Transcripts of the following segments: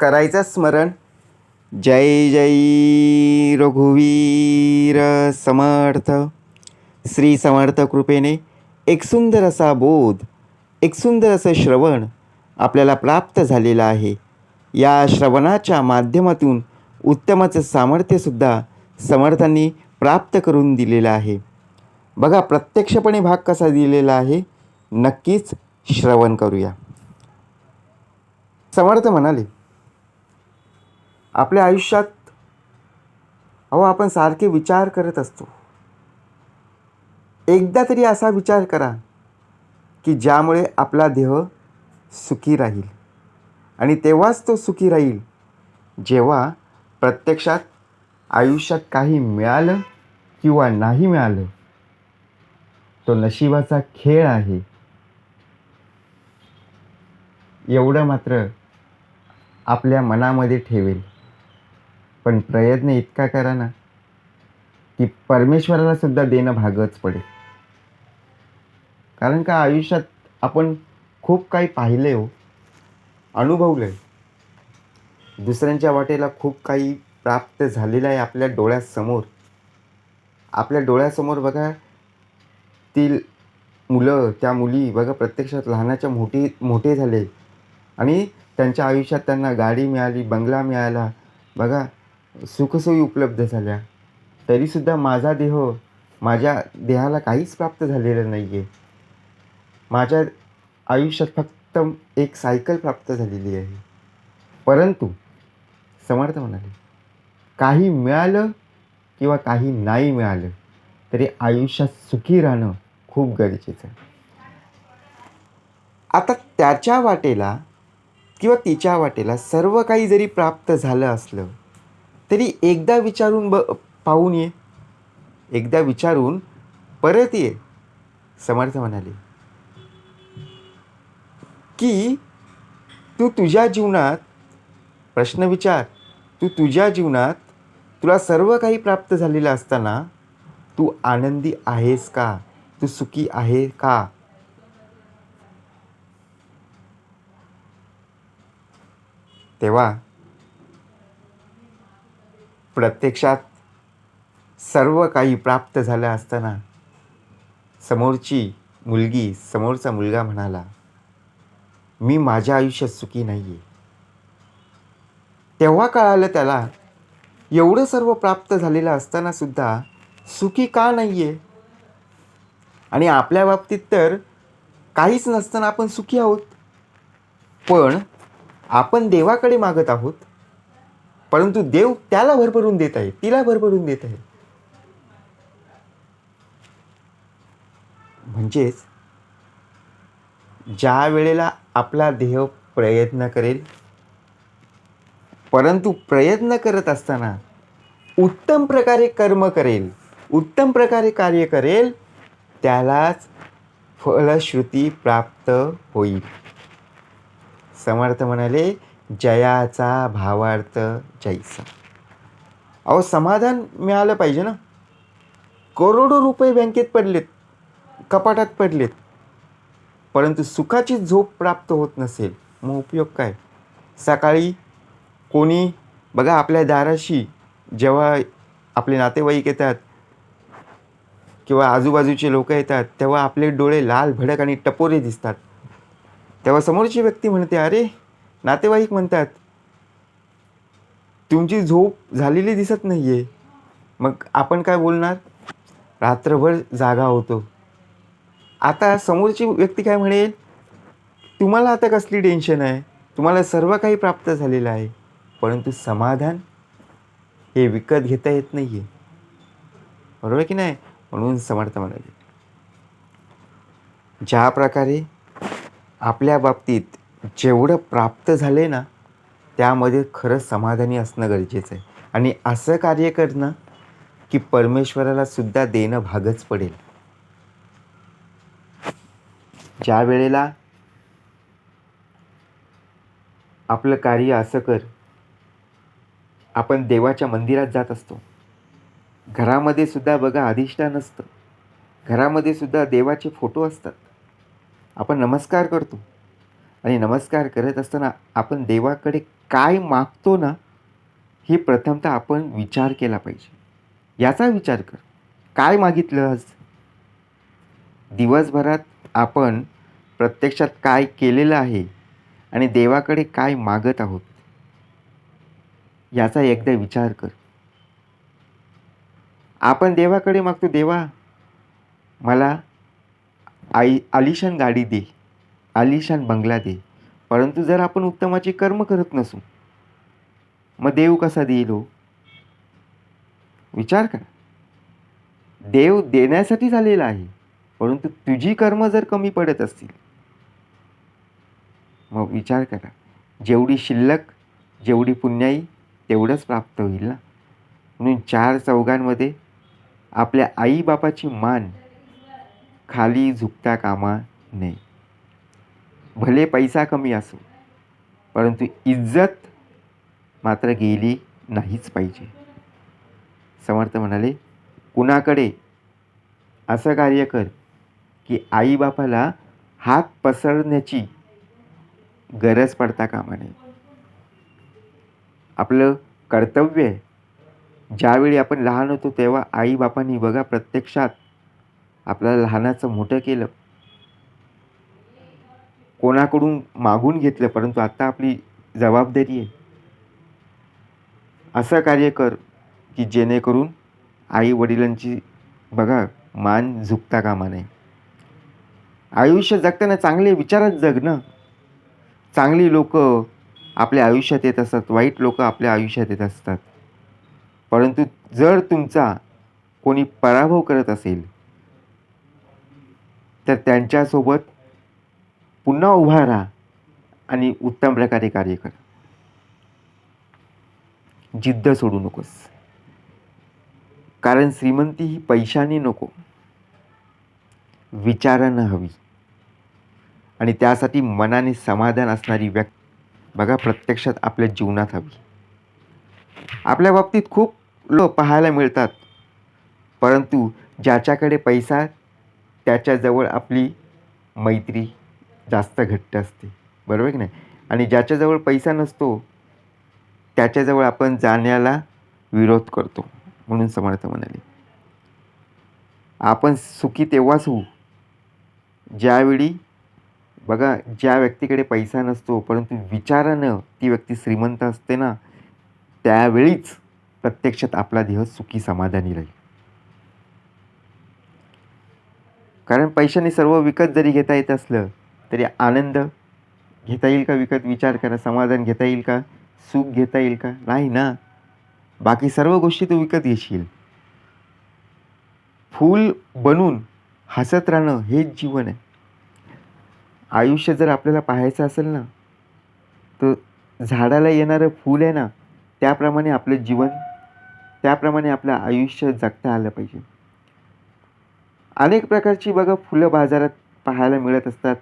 करायचं स्मरण. जय जय रघुवीर समर्थ. श्री समर्थ कृपेने एक सुंदर असा बोध, एक सुंदर असं श्रवण आपल्याला प्राप्त झालेलं आहे. या श्रवणाच्या माध्यमातून उत्तमाचं सामर्थ्यसुद्धा समर्थांनी प्राप्त करून दिलेलं आहे. बघा, प्रत्यक्षपणे भाग कसा दिलेला आहे, नक्कीच श्रवण करूया. समर्थ म्हणाले, आपल्या आयुष्यात आपण सारखे विचार करत असतो. एकदा तरी असा विचार करा की ज्यामुळे आपला देह सुखी राहील. आणि तेव्हाच तो सुखी राहील जेव्हा प्रत्यक्षात आयुष्यात काही मिळालं किंवा नाही मिळालं, तो नशिबाचा खेळ आहे एवढं मात्र आपल्या मनामध्ये ठेवेल. पण प्रयत्न इतका करा ना की परमेश्वराला सुद्धा देणं भागच पडेल. कारण का आयुष्यात आपण खूप काही पाहिले हो, अनुभवलं. दुसऱ्यांच्या वाटेला खूप काही प्राप्त झालेलं आहे आपल्या डोळ्यासमोर. आपल्या डोळ्यासमोर बघा, ती मुलं, त्या मुली बघा प्रत्यक्षात लहानाच्या मोठे झाले आणि त्यांच्या आयुष्यात त्यांना गाडी मिळाली, बंगला मिळाला, बघा सुखसोयी उपलब्ध झाल्या. तरीसुद्धा माझ्या देहाला काहीच प्राप्त झालेलं नाही आहे. माझ्या आयुष्यात फक्त एक सायकल प्राप्त झालेली आहे. परंतु समर्थ म्हणाले, काही मिळालं किंवा काही नाही मिळालं तरी आयुष्यात सुखी राहणं खूप गरजेचं आहे. आता त्याच्या वाटेला किंवा तिच्या वाटेला सर्व काही जरी प्राप्त झालं असलं तरी एकदा विचारून पाहून ये, एकदा विचारून परत ये. समर्थ म्हणाले की तू तुझ्या जीवनात प्रश्न विचार. तू तुझ्या जीवनात तुला सर्व काही प्राप्त झालेलं असताना तू आनंदी आहेस का? तू सुखी आहे का? तेव्हा प्रत्यक्षात सर्व काही प्राप्त झालं असताना समोरचा मुलगा म्हणाला, मी माझ्या आयुष्यात सुखी नाही आहे. तेव्हा कळालं त्याला, एवढं सर्व प्राप्त झालेलं असताना सुद्धा सुखी का नाही आहे. आणि आपल्या बाबतीत तर काहीच नसताना आपण सुखी आहोत. पण आपण देवाकडे मागत आहोत, परंतु देव त्याला भरभरून देत आहे, तिला भरभरून देत आहे. म्हणजेच ज्या वेळेला आपला देह प्रयत्न करेल, परंतु प्रयत्न करत असताना उत्तम प्रकारे कर्म करेल, उत्तम प्रकारे कार्य करेल, त्यालाच फलश्रुती प्राप्त होईल. समर्थ म्हणाले, जयाचा भावार्थ जैसा. समाधान मिळालं पाहिजे ना. करोडो रुपये बँकेत पडलेत, कपाटात पडलेत, परंतु सुखाची झोप प्राप्त होत नसेल, मग उपयोग काय? सकाळी कोणी बघा आपल्या दाराशी जेव्हा आपले नातेवाईक येतात किंवा आजूबाजूचे लोक येतात, तेव्हा आपले डोळे लाल भडक आणि टपोरे दिसतात. तेव्हा समोरची व्यक्ती म्हणते, अरे, नातेवाईक म्हणतात, तुमची झोप झालेली दिसत नाही आहे. मग आपण काय बोलणार? रात्रभर जागा होतो. आता समोरची व्यक्ती काय म्हणेल, तुम्हाला आता कसली टेन्शन आहे, तुम्हाला सर्व काही प्राप्त झालेलं आहे. परंतु समाधान हे विकत घेता येत नाही आहे. बरोबर की नाही? म्हणून समर्थ म्हणाले, ज्या प्रकारे आपल्या बाबतीत जेवढं प्राप्त झाले ना, त्यामध्ये खरं समाधानी असणं गरजेचं आहे. आणि असं कार्य करणं की परमेश्वराला सुद्धा देणं भागच पडेल. ज्या वेळेला आपलं कार्य असं कर, आपण देवाच्या मंदिरात जात असतो, घरामध्ये सुद्धा बघा अधिष्ठान असतं, घरामध्ये सुद्धा देवाचे फोटो असतात, आपण नमस्कार करतो. आणि नमस्कार करत असताना आपण देवाकडे काय मागतो ना, हे प्रथमतः आपण विचार केला पाहिजे. याचा विचार कर. काय मागितलं आज? दिवसभरात आपण प्रत्यक्षात काय केलेलं आहे आणि देवाकडे काय मागत आहोत, याचा एकदा विचार कर. आपण देवाकडे मागतो, देवा मला आलिशान गाडी दे, आलिशान बंगला दे. परंतु जर आपण उत्तमाची कर्म करत नसू, मग देव कसा देईल हो? विचार करा. देव देण्यासाठी झालेला आहे, परंतु तुझी कर्म जर कमी पडत असतील, मग विचार करा. जेवढी शिल्लक, जेवढी पुण्याई, तेवढंच प्राप्त होईल ना. म्हणून चार चौघांमध्ये आपल्या आईबापाची मान खाली झुकता कामा नये. भले पैसा कमी असो, परंतु इज्जत मात्र गेली नाहीच पाहिजे. समर्थ म्हणाले, कुणाकडे असं कार्य कर की आईबापाला हात पसरण्याची गरज पडता कामा नये. आपलं कर्तव्य आहे. ज्यावेळी आपण लहान होतो तेव्हा आईबापांनी बघा प्रत्यक्षात आपल्याला लहानाचं मोठं केलं, कोणाकडून मागून घेतलं, परंतु आता आपली जबाबदारी आहे. असं कार्य कर की जेणेकरून आई वडिलांची बघा मान झुकता कामा नये. आयुष्य जगताना चांगले विचारात जग ना. चांगली लोक आपल्या आयुष्यात येत असतात, वाईट लोक आपल्या आयुष्यात येत असतात. परंतु जर तुमचा कोणी पराभव करत असेल, तर त्यांच्यासोबत पुन्हा उभा राहा आणि उत्तम प्रकारे कार्य कर. जिद्द सोडू नकोस. कारण श्रीमंती ही पैशाने नको, विचारानं हवी. आणि त्यासाठी मनाने समाधान असणारी व्यक्ती बघा प्रत्यक्षात आपल्या जीवनात हवी. आपल्या बाबतीत खूप लोक पाहायला मिळतात, परंतु ज्याच्याकडे पैसा त्याच्याजवळ आपली मैत्री जास्त घट्ट असते, बरोबर की नाही. आणि ज्याच्याजवळ पैसा नसतो त्याच्याजवळ आपण जाण्याला विरोध करतो. म्हणून समर्थ म्हणाले, आपण सुखी तेव्हाच होऊ ज्यावेळी बघा ज्या व्यक्तीकडे पैसा नसतो परंतु विचारानं ती व्यक्ती श्रीमंत असते ना, त्यावेळीच प्रत्यक्षात आपला देह सुखी समाधानी राहील. कारण पैशाने सर्व विकत जरी घेता येत असलं तरी आनंद घेता येईल का विकत? विचार करा. समाधान घेता येईल का? सुख घेता येईल का? नाही ना. बाकी सर्व गोष्टी तू विकत घेशील. फूल बनून हसत राहणं हेच जीवन आहे. आयुष्य जर आपल्याला पाहायचं असेल ना, तर झाडाला येणारं फूल आहे ना, त्याप्रमाणे आपलं जीवन, त्याप्रमाणे आपलं आयुष्य जगता आलं पाहिजे. अनेक प्रकारची बघा फुलं बाजारात पाहायला मिळत असतात,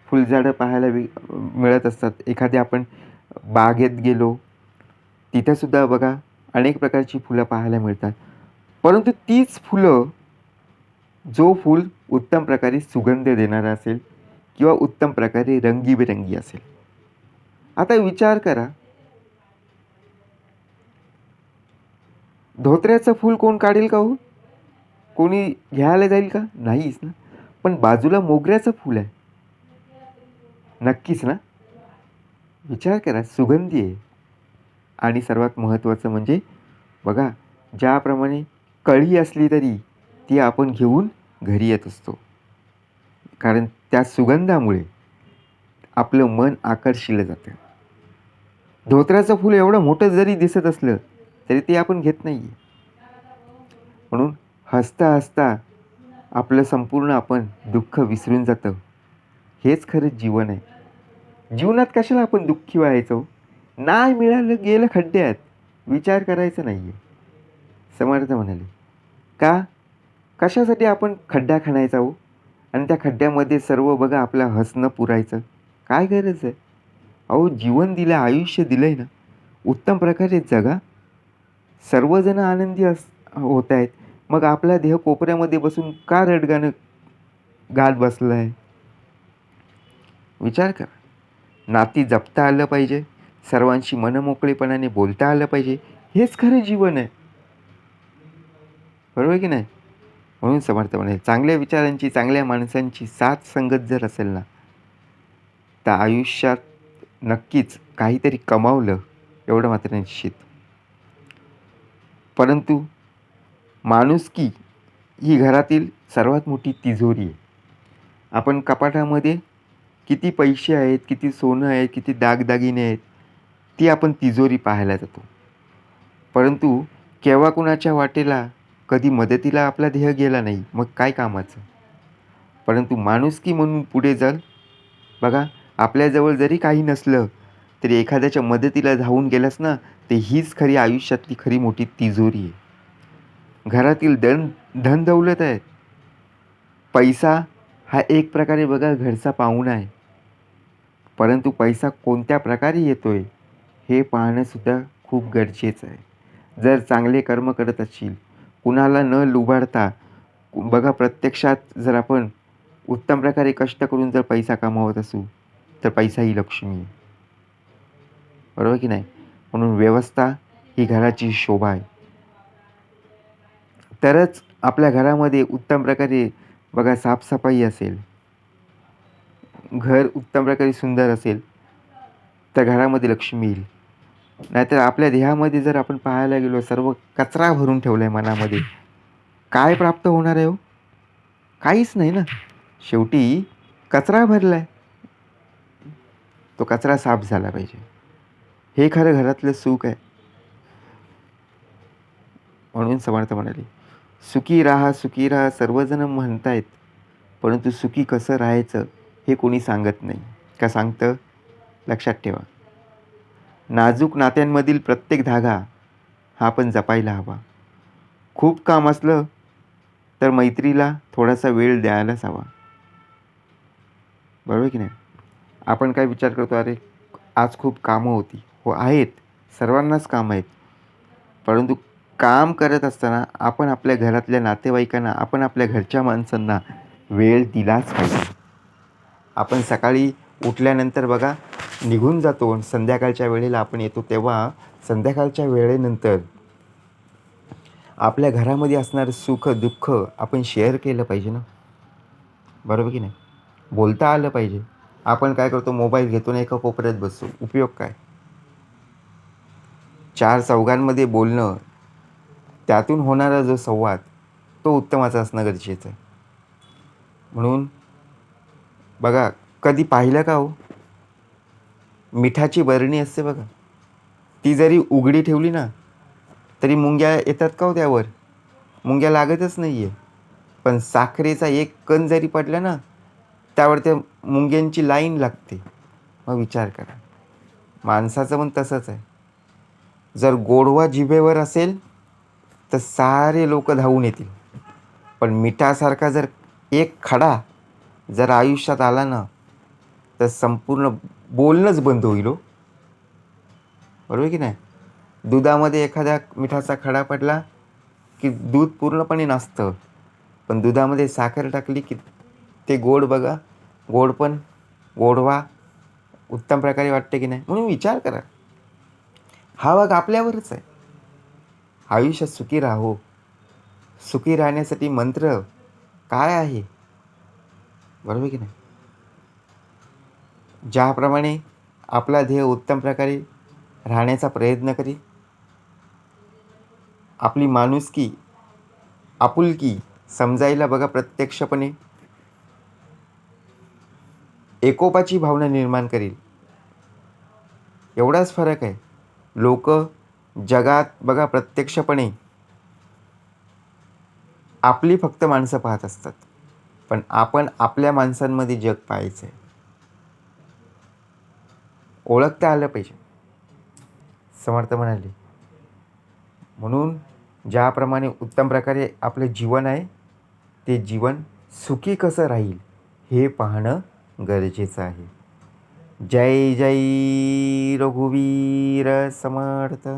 फुलझाडं पाहायला मिळत असतात. एखाद्या आपण बागेत गेलो तिथेसुद्धा बघा अनेक प्रकारची फुलं पाहायला मिळतात. परंतु तीच फुलं, जो फूल उत्तम प्रकारे सुगंध देणारा असेल किंवा उत्तम प्रकारे रंगीबेरंगी असेल. आता विचार करा, धोत्र्याचं फूल कोण काढेल का हो? कोणी घ्यायला जाईल का? नाहीच ना. पण बाजूला मोगऱ्याचं फूल आहे, नक्कीच ना. विचार करा, सुगंधी आहे. आणि सर्वात महत्त्वाचं म्हणजे बघा, ज्याप्रमाणे कळी असली तरी ती आपण घेऊन घरी येत असतो, कारण त्या सुगंधामुळे आपलं मन आकर्षिलं जातं. धोत्र्याचं फूल एवढं मोठं जरी दिसत असलं तरी ते आपण घेत नाही. म्हणून हसता हसता आपलं संपूर्ण आपण दुःख विसरून जातं. हेच खरं जीवन आहे. जीवनात कशाला आपण दुःखी व्हायचो? नाही मिळालं गेलं खड्ड्यात, विचार करायचा नाही आहे. समर्थ म्हणाले, का कशासाठी आपण खड्डा खणायचा हो? आणि त्या खड्ड्यामध्ये सर्व बघा आपलं हसणं पुरायचं, काय गरज आहे? अहो जीवन दिलं, आयुष्य दिलं आहे ना, उत्तम प्रकारे जगा. सर्वजण आनंदी होत आहेत, मग आपला देह कोपऱ्यामध्ये बसून का रडगाणं गात बसला आहे? विचार करा. नाती जपता आलं पाहिजे, सर्वांशी मनमोकळेपणाने बोलता आलं पाहिजे. हेच खरं जीवन आहे. बरोबर की नाही? म्हणून समर्थ म्हणाले, चांगल्या विचारांची, चांगल्या माणसांची साथ संगत जर असेल ना, तर आयुष्यात नक्कीच काहीतरी कमावलं एवढं मात्र निश्चित. परंतु माणुसकी ही घरातील सर्वात मोठी तिजोरी आहे. आपण कपाटामध्ये किती पैसे आहेत, किती सोनं आहे, किती दागदागिने आहेत, ती आपण तिजोरी पाहायला जातो. परंतु केव्हा कुणाच्या वाटेला कधी मदतीला आपला देह गेला नाही, मग काय कामाचं? परंतु माणुसकी म्हणून पुढे जाल बघा, आपल्याजवळ जरी काही नसलं, तरी एखाद्याच्या मदतीला धावून गेलास ना, ते हीच खरी आयुष्यातली खरी मोठी तिजोरी आहे. घरातील धन-दौलत आहे. पैसा हा एक प्रकारे बघा घरचा पाहुणा आहे. परंतु पैसा कोणत्या प्रकारे येतोय, हे पाहणंसुद्धा खूप गरजेचं आहे. जर चांगले कर्म करत असशील, कुणाला न लुबाडता बघा प्रत्यक्षात जर आपण उत्तम प्रकारे कष्ट करून जर पैसा कमावत असू, तर पैसा ही लक्ष्मी आहे. बरोबर की नाही? म्हणून व्यवस्था ही घराची शोभा आहे. तरच आपल्या घरामध्ये उत्तम प्रकारे बघा साफसफाई असेल, घर उत्तम प्रकारे सुंदर असेल, तर घरामध्ये लक्ष्मी येईल. नाहीतर आपल्या देहामध्ये जर आपण पाहायला गेलो, सर्व कचरा भरून ठेवला आहे मनामध्ये, काय प्राप्त होणार आहे हो? काहीच नाही ना. शेवटी कचरा भरला आहे. तो कचरा साफ झाला पाहिजे. हे खरं घरातलं सुख आहे. म्हणून समर्थ म्हणाले, सुखी राहा, सुखी राहा सर्वजण म्हणतायत, परंतु सुखी कसं राहायचं हे कोणी सांगत नाही. का सांगतं? लक्षात ठेवा. नाजूक नात्यांमधील प्रत्येक धागा हा पण जपायला हवा. खूप काम असलं तर मैत्रीला थोडासा वेळ द्यायलाच हवा. बरोबर की नाही? आपण काय विचार करतो, अरे आज खूप कामं होती. हो आहेत, सर्वांनाच कामं आहेत. परंतु काम करत असताना आपण आपल्या घरातल्या नातेवाईकांना, आपण आपल्या घरच्या माणसांना वेळ दिलाच पाहिजे. आपण सकाळी उठल्यानंतर बघा निघून जातो आणि संध्याकाळच्या वेळेला आपण येतो, तेव्हा संध्याकाळच्या वेळेनंतर आपल्या घरामध्ये असणारं सुख दुःख आपण शेअर केलं पाहिजे ना. बरोबर की नाही? बोलता आलं पाहिजे. आपण काय करतो, मोबाईल घेतो आणि एका कोपऱ्यात बसतो. उपयोग काय? चार चौघांमध्ये बोलणं, त्यातून होणारा जो संवाद, तो उत्तमाचा असणं गरजेचं आहे. म्हणून बघा, कधी पाहिलं का हो, मिठाची बरणी असते बघा, ती जरी उघडी ठेवली ना, तरी मुंग्या येतात का हो त्यावर? मुंग्या लागतच नाही आहे. पण साखरेचा एक कण जरी पडला ना, त्यावर त्या मुंग्यांची लाईन लागते. मग विचार करा, माणसाचं पण तसंच आहे. जर गोडवा जिभेवर असेल, तर सारे लोक धावून येतील. पण मिठासारखा जर एक खडा जर आयुष्यात आला ना, तर संपूर्ण बोलणंच बंद होईल हो. बरोबर की नाही? दुधामध्ये एखाद्या मिठाचा खडा पडला, की दूध पूर्णपणे नासतं. पण दुधामध्ये साखर टाकली, की ते गोड बघा, गोड पण गोडवा उत्तम प्रकारे वाटते की नाही? म्हणून विचार करा. हा भाग आपल्यावरच आहे. आयुष्यात सुखी राहो. सुखी राहण्यासाठी मंत्र काय आहे? बरोबर की नाही? ज्याप्रमाणे आपला ध्येय उत्तम प्रकारे राहण्याचा प्रयत्न करील, आपली माणुसकी, आपुलकी समजायला बघा प्रत्यक्षपणे एकोपाची भावना निर्माण करील. एवढाच फरक आहे. लोक जगात बघा प्रत्यक्षपणे आपली फक्त माणसं पाहत असतात, पण आपण आपल्या माणसांमध्ये जग पाहायचं आहे. ओळखता आलं पाहिजे. समर्थ म्हणाले, म्हणून ज्याप्रमाणे उत्तम प्रकारे आपलं जीवन आहे, ते जीवन सुखी कसं राहील हे पाहणं गरजेचं आहे. जय जय रघुवीर समर्थ.